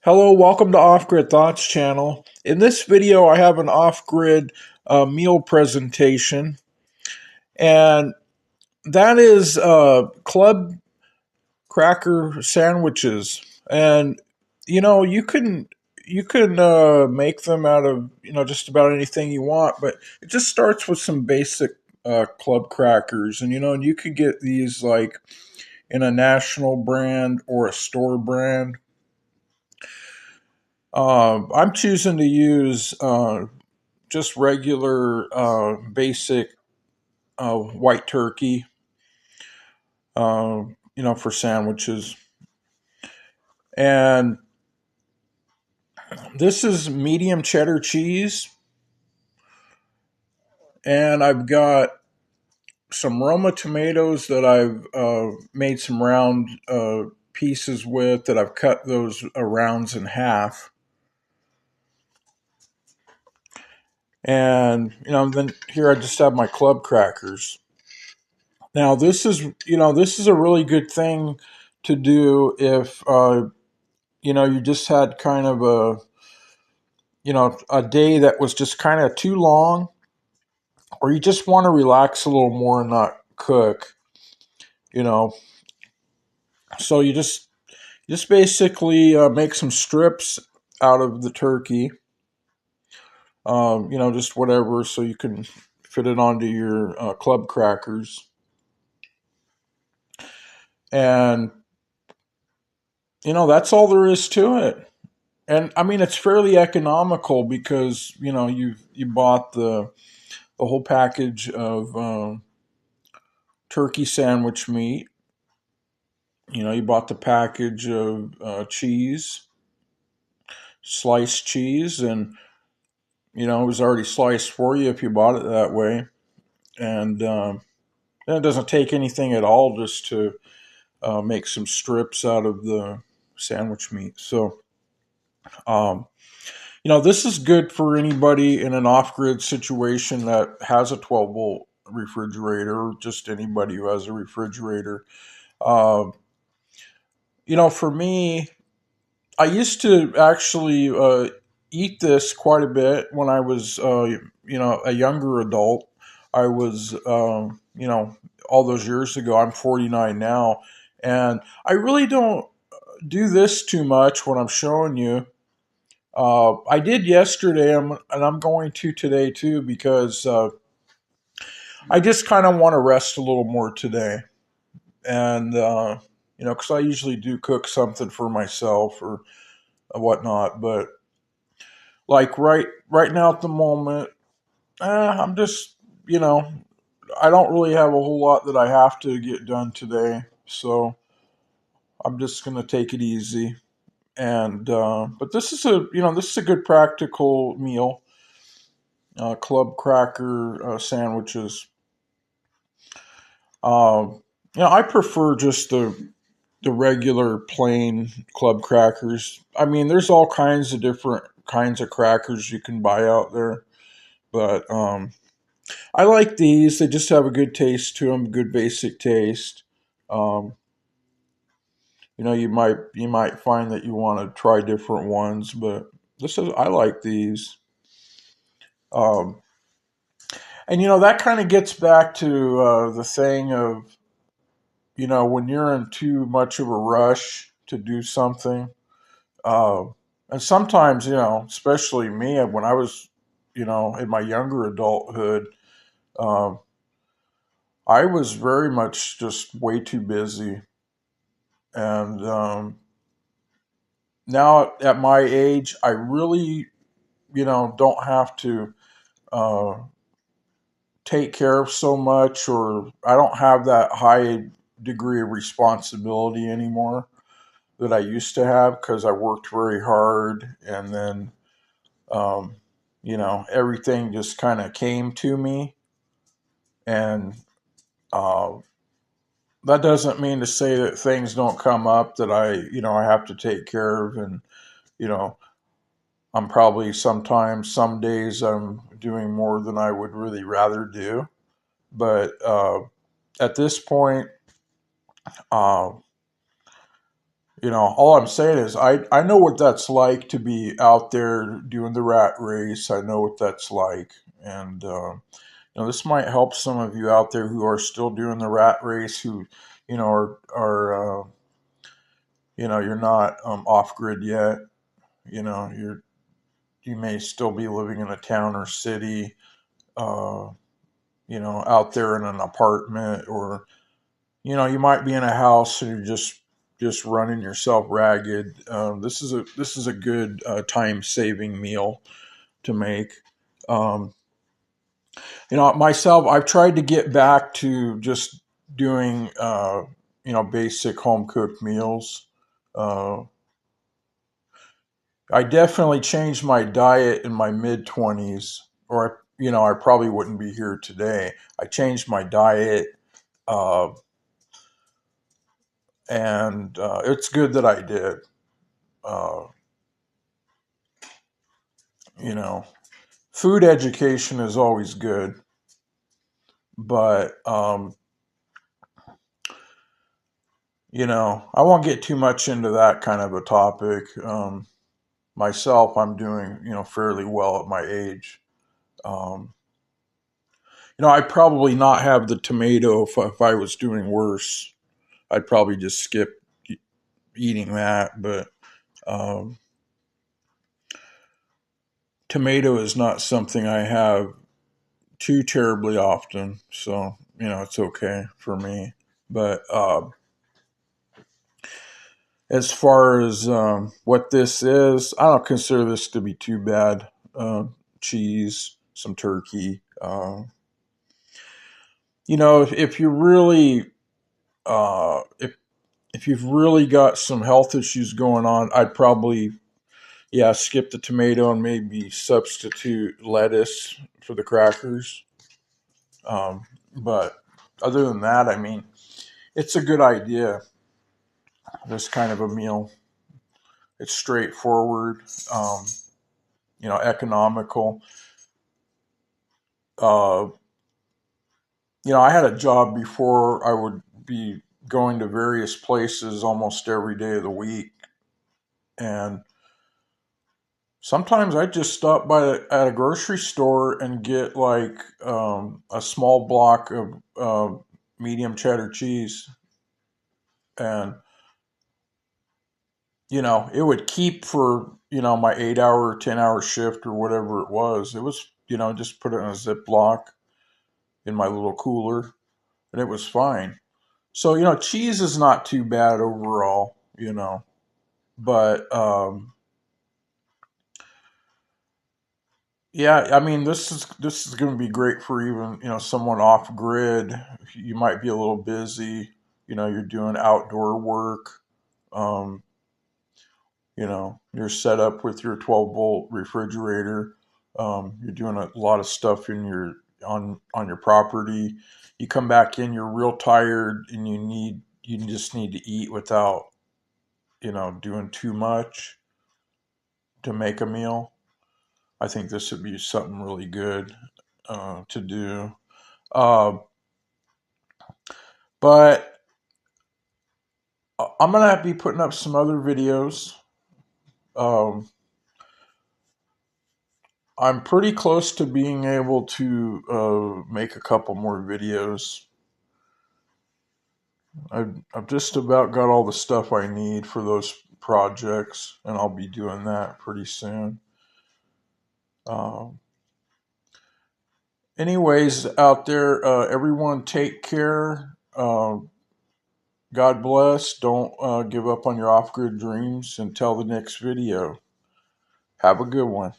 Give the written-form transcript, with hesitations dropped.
Hello, welcome to Off Grid Thoughts channel. In this video, I have an off-grid meal presentation, and that is club cracker sandwiches. And you can make them out of just about anything you want, but it just starts with some basic club crackers, and you could get these like in a national brand or a store brand. I'm choosing to use just regular basic white turkey, for sandwiches. And this is medium cheddar cheese. And I've got some Roma tomatoes that I've made some round pieces with, that I've cut those rounds in half. And, then here I just have my club crackers. Now this is a really good thing to do if you just had kind of a day that was just kind of too long, or you just want to relax a little more and not cook. You know, so you just basically make some strips out of the turkey. Just whatever, so you can fit it onto your club crackers. And that's all there is to it. And I mean, it's fairly economical because you bought the whole package of turkey sandwich meat. You bought the package of cheese, sliced cheese, and it was already sliced for you if you bought it that way. And it doesn't take anything at all just to make some strips out of the sandwich meat. So um, this is good for anybody in an off-grid situation that has a 12-volt refrigerator, or just anybody who has a refrigerator. Um, for me, I used to actually eat this quite a bit when I was, a younger adult. I was, all those years ago. I'm 49 now, and I really don't do this too much when I'm showing you. I did yesterday, and I'm going to today too, because I just kind of want to rest a little more today, and because I usually do cook something for myself or whatnot. But like right now at the moment, I'm just you know I don't really have a whole lot that I have to get done today, so I'm just gonna take it easy. And but this is a good practical meal. Club cracker sandwiches. I prefer just the regular plain club crackers. I mean, there's all kinds of different kinds of crackers you can buy out there, but I like these. They just have a good taste to them, good basic taste. Um, you might find that you want to try different ones, but I like these. Um, and that kind of gets back to the thing of when you're in too much of a rush to do something. Uh, and sometimes, especially me, when I was, in my younger adulthood, um, I was very much just way too busy. And now at my age, I really, don't have to uh, take care of so much, or I don't have that high degree of responsibility anymore that I used to have, because I worked very hard, and then everything just kind of came to me. And uh, that doesn't mean to say that things don't come up that I have to take care of. And, you know, I'm probably sometimes, some days I'm doing more than I would really rather do. But, at this point, uh, All I'm saying is I know what that's like to be out there doing the rat race. I know what that's like. And, this might help some of you out there who are still doing the rat race, who, you're not off grid yet. You may still be living in a town or city, uh, out there in an apartment, or you might be in a house and you're just running yourself ragged. This is a good time saving meal to make. Um, Myself, I've tried to get back to just doing basic home cooked meals. Uh, I definitely changed my diet in my mid 20s, or I probably wouldn't be here today. I changed my diet. Uh, and it's good that I did. Uh, you know, Food education is always good, but I won't get too much into that kind of a topic. Myself, I'm doing fairly well at my age. Um, I'd probably not have the tomato if I was doing worse. I'd probably just skip eating that, but um, tomato is not something I have too terribly often, so it's okay for me. But as far as what this is, I don't consider this to be too bad. Cheese, some turkey. If you really, if you've really got some health issues going on, I'd probably skip the tomato and maybe substitute lettuce for the crackers. But other than that, I mean, it's a good idea. This kind of a meal. It's straightforward, economical. Uh, I had a job before. I would be going to various places almost every day of the week, and sometimes I just stop by at a grocery store and get like a small block of medium cheddar cheese, and it would keep for my 8 hour, 10 hour shift or whatever it was. It was just put it in a Ziploc in my little cooler, and it was fine. So cheese is not too bad overall, but yeah, I mean, this is going to be great for even someone off grid. You might be a little busy. You're doing outdoor work. Um, you're set up with your 12-volt refrigerator. You're doing a lot of stuff on your property. You come back in, you're real tired, and you just need to eat without doing too much to make a meal. I think this would be something really good to do. Uh, but I'm gonna be putting up some other videos. Um, I'm pretty close to being able to make a couple more videos. I've just about got all the stuff I need for those projects, and I'll be doing that pretty soon. Um, Anyways, out there, everyone take care. God bless. Don't give up on your off grid dreams until the next video. Have a good one.